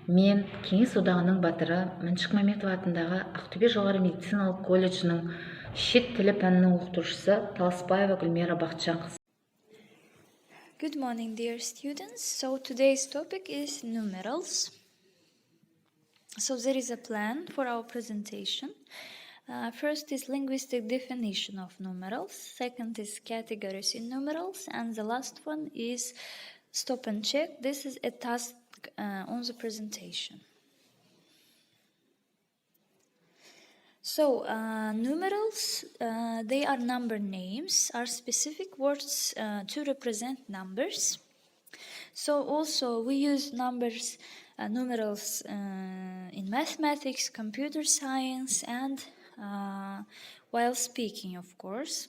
Мен Кеңес одағының батыры Мәншүк Мәметова атындағы Ақтөбе жоғары медициналық колледжінің шет тілі пәнінің оқытушысы Таласбаева Гүлмира Бақытжанқызы. Good morning, dear students. So today's topic is numerals. So there is a plan for our presentation. First is linguistic definition of numerals. Second is categories in numerals. And the last one is stop and check. This is a task on the presentation. So numerals, they are number names, are specific words to represent numbers. So also we use numbers, numerals in mathematics, computer science, and while speaking, of course.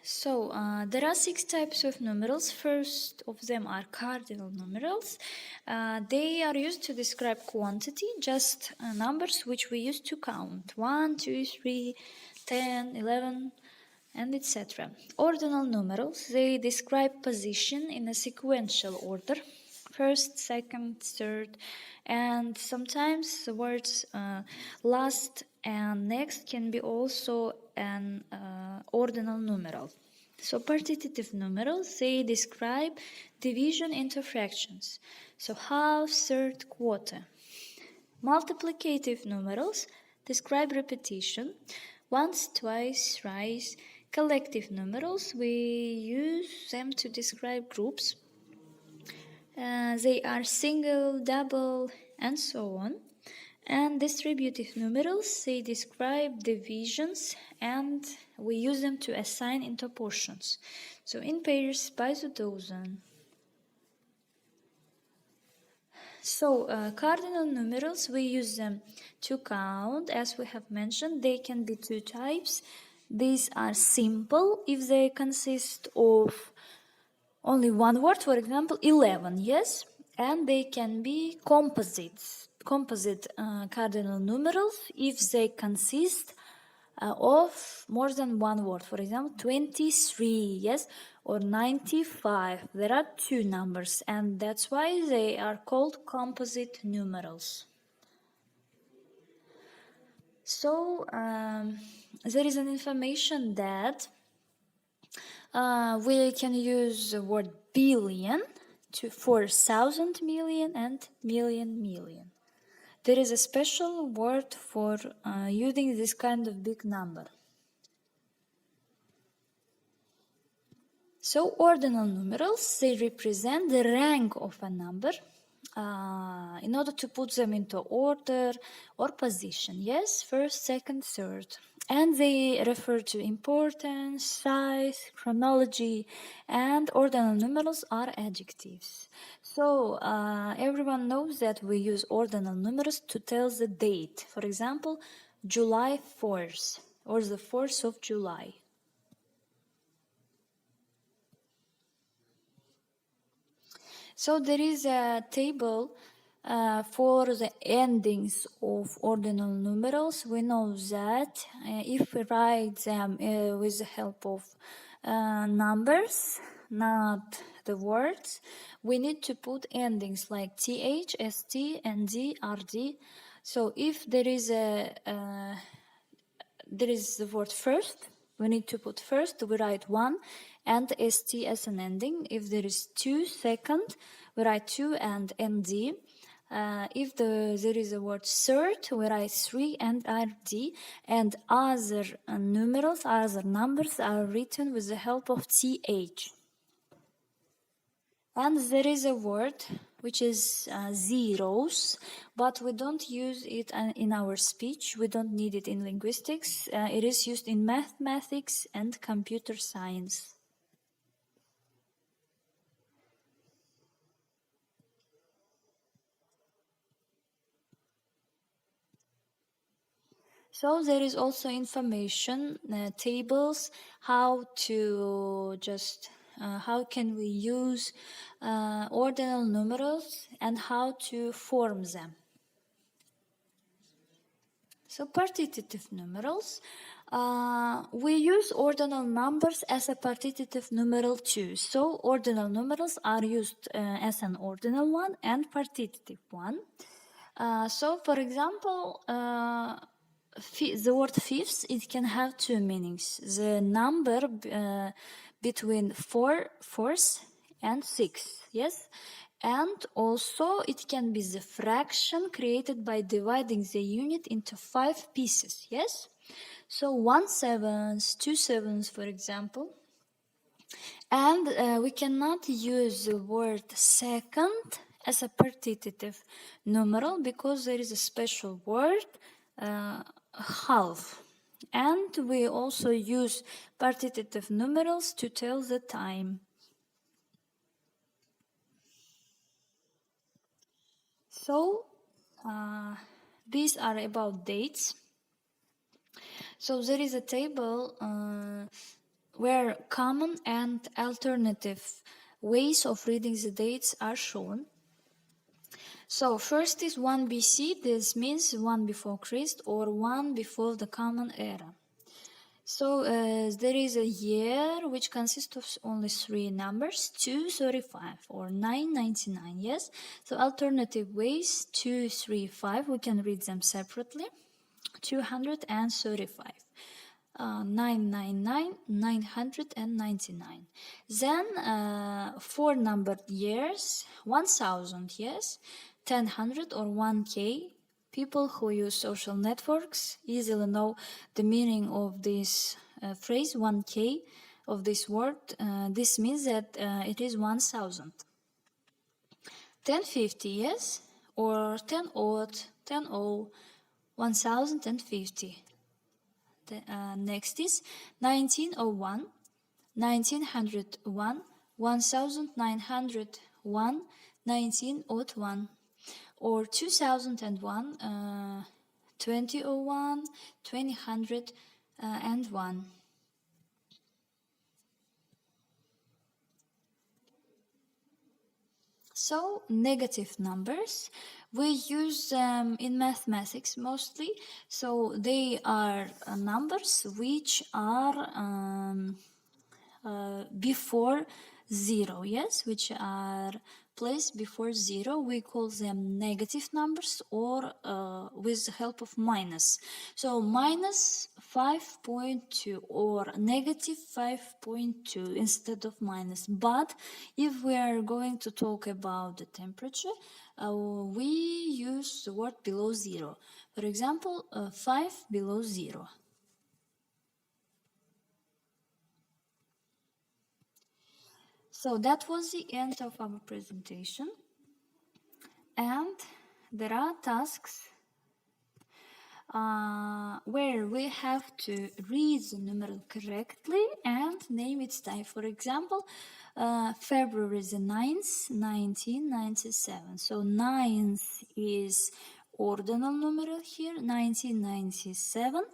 So there are 6 types of numerals. First of them are cardinal numerals. They are used to describe quantity, just numbers which we use to count. 1, 2, 3, 10, 11, and etc. Ordinal numerals, they describe position in a sequential order. First, second, third, and sometimes the words last and next can be also an ordinal numeral. So partitive numerals, they describe division into fractions. So half, third, quarter. Multiplicative numerals describe repetition. Once, twice, thrice. Collective numerals, we use them to describe groups. They are single, double, and so on. And distributive numerals, they describe divisions and we use them to assign into portions. So in pairs, by the dozen. So cardinal numerals, we use them to count. As we have mentioned, they can be 2 types. These are simple if they consist of only one word, for example, 11, yes? And they can be composite cardinal numerals if they consist of more than one word. For example, 23, yes? Or 95. There are 2 numbers, and that's why they are called composite numerals. So there is an information that we can use the word billion for 1,000 million and million. There is a special word for using this kind of big number. So ordinal numerals, they represent the rank of a number in order to put them into order or position. Yes, first, second, third. And they refer to importance, size, chronology, and ordinal numerals are adjectives. So everyone knows that we use ordinal numerals to tell the date. For example, July 4th or the 4th of July. So there is a table for the endings of ordinal numerals. We know that if we write them with the help of numbers, not the words, we need to put endings like th, st, nd, rd. So if there is the word first, we need to put first, we write 1 and st as an ending. If there is 2, second, we write 2 and nd. If there is a word third, we write 3 and rd. And other numerals, other numbers are written with the help of th. And there is a word which is zeros, but we don't use it in our speech. We don't need it in linguistics. It is used in mathematics and computer science. So there is also information, tables, how can we use ordinal numerals and how to form them. So partitive numerals. We use ordinal numbers as a partitive numeral too. So ordinal numerals are used as an ordinal one and partitive one. So for example, the word fifths, it can have two meanings. The number between 4 fourths and 6, yes? And also it can be the fraction created by dividing the unit into 5 pieces, yes? So 1/7, 2/7, for example. And we cannot use the word second as a partitive numeral because there is a special word, half. And we also use partitive numerals to tell the time. So these are about dates. So there is a table where common and alternative ways of reading the dates are shown. So first is 1 BC, this means 1 before Christ or 1 before the Common Era. So there is a year which consists of only 3 numbers, 235 or 999, yes? So alternative ways, 235, we can read them separately, 235. 999, 999. Then 4 numbered years, 1000, yes, 1000 or 1K. People who use social networks easily know the meaning of this phrase 1K, of this word. This means that it is 1000. 1050, yes, or 10 odd, 10 0, 1050. Next is 1901, 1901, 1901, 1901, or 2001, 2001, 2001. So negative numbers, we use them in mathematics mostly. So they are numbers which are before 0, yes, which are placed before 0. We call them negative numbers or with the help of minus. So minus 5.2 or negative 5.2 instead of minus. But if we are going to talk about the temperature, we use the word below 0. For example, 5 below 0. So that was the end of our presentation, and there are tasks where we have to read the numeral correctly and name its type. For example, February the 9th, 1997. So 9th is ordinal numeral here, 1997.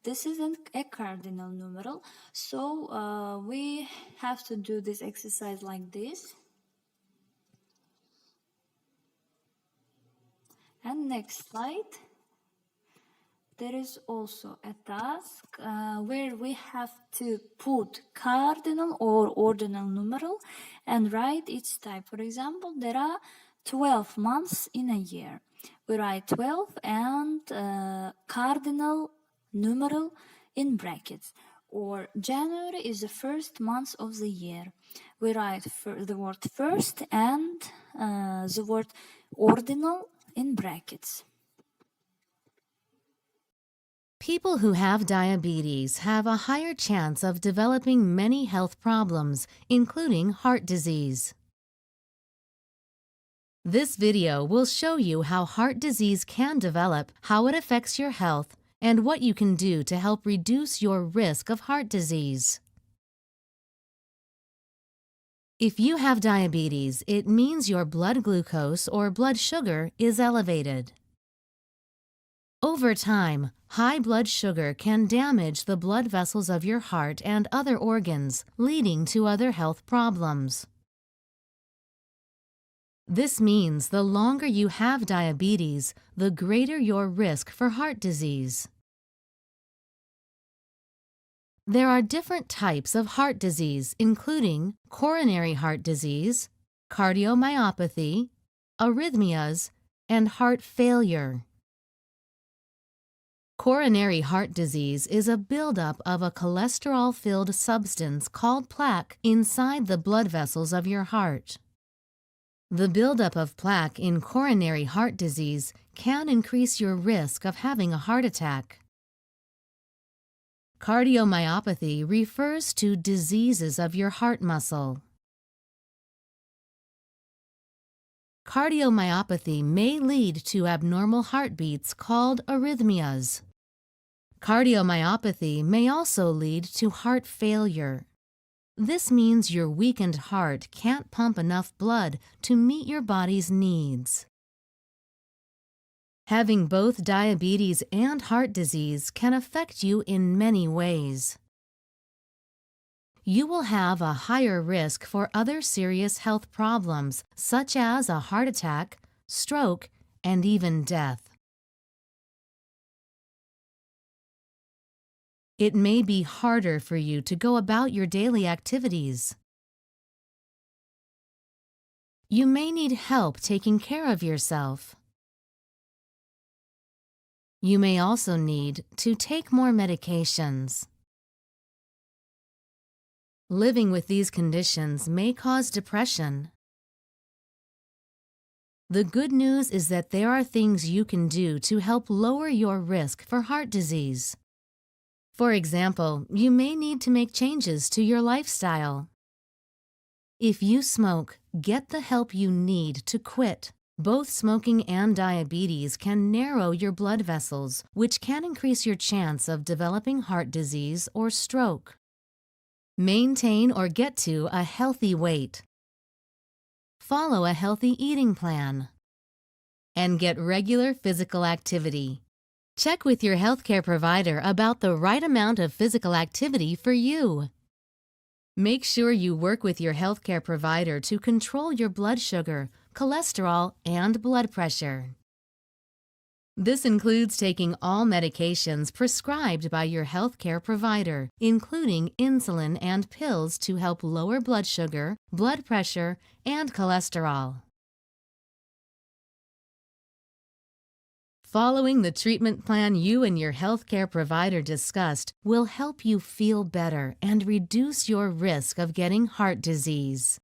This is a cardinal numeral. So we have to do this exercise like this. And next slide. There is also a task where we have to put cardinal or ordinal numeral and write its type. For example, there are 12 months in a year. We write 12 and cardinal numeral in brackets. Or January is the first month of the year. We write the word first and the word ordinal in brackets. People who have diabetes have a higher chance of developing many health problems, including heart disease. This video will show you how heart disease can develop, how it affects your health, and what you can do to help reduce your risk of heart disease. If you have diabetes, it means your blood glucose or blood sugar is elevated. Over time, high blood sugar can damage the blood vessels of your heart and other organs, leading to other health problems. This means the longer you have diabetes, the greater your risk for heart disease. There are different types of heart disease, including coronary heart disease, cardiomyopathy, arrhythmias, and heart failure. Coronary heart disease is a buildup of a cholesterol-filled substance called plaque inside the blood vessels of your heart. The buildup of plaque in coronary heart disease can increase your risk of having a heart attack. Cardiomyopathy refers to diseases of your heart muscle. Cardiomyopathy may lead to abnormal heartbeats called arrhythmias. Cardiomyopathy may also lead to heart failure. This means your weakened heart can't pump enough blood to meet your body's needs. Having both diabetes and heart disease can affect you in many ways. You will have a higher risk for other serious health problems, such as a heart attack, stroke, and even death. It may be harder for you to go about your daily activities. You may need help taking care of yourself. You may also need to take more medications. Living with these conditions may cause depression. The good news is that there are things you can do to help lower your risk for heart disease. For example, you may need to make changes to your lifestyle. If you smoke, get the help you need to quit. Both smoking and diabetes can narrow your blood vessels, which can increase your chance of developing heart disease or stroke. Maintain or get to a healthy weight. Follow a healthy eating plan. And get regular physical activity. Check with your healthcare provider about the right amount of physical activity for you. Make sure you work with your healthcare provider to control your blood sugar, cholesterol, and blood pressure. This includes taking all medications prescribed by your healthcare provider, including insulin and pills to help lower blood sugar, blood pressure, and cholesterol. Following the treatment plan you and your healthcare provider discussed will help you feel better and reduce your risk of getting heart disease.